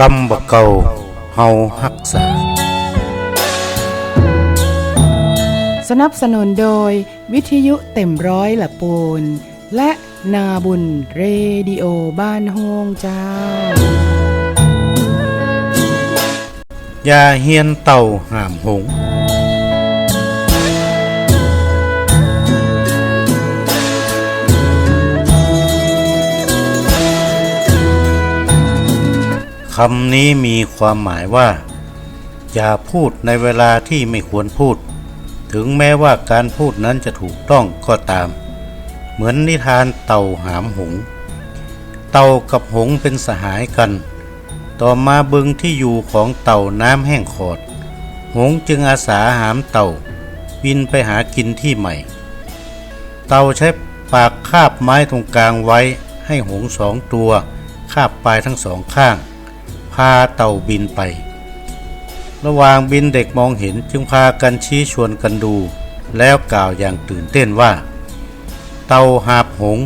กำบะเก่าเฮาฮักษาสนับสนุนโดยวิทยุเต็มร้อยละปูนและนาบุญเรดิโอบ้านโฮงเจ้ายาเฮียนเต่าหามหงคำนี้มีความหมายว่าอย่าพูดในเวลาที่ไม่ควรพูดถึงแม้ว่าการพูดนั้นจะถูกต้องก็ตามเหมือนนิทานเต่าหามหงส์เต่ากับหงส์เป็นสหายกันต่อมาบึงที่อยู่ของเต่าน้ำแห้งขอดหงส์จึงอาสาหามเต่าบินไปหากินที่ใหม่เต่าใช้ปากคาบไม้ตรงกลางไว้ให้หงส์2 ตัวคาบปลายทั้ง2 ข้างพาเต่าบินไประหว่างบินเด็กมองเห็นจึงพากันชี้ชวนกันดูแล้วกล่าวอย่างตื่นเต้นว่าเต่าหาบหงส์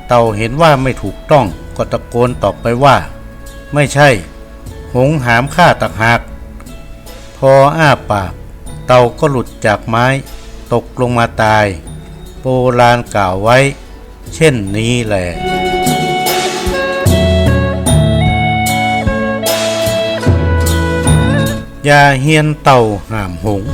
เต่าเห็นว่าไม่ถูกต้องก็ตะโกนตอบไปว่าไม่ใช่หงส์หามข้าต่างหากพออ้าปากเต่าก็หลุดจากไม้ตกลงมาตายโบราณกล่าวไว้เช่นนี้แหละอย่าเฮียนเต่าหามหงส์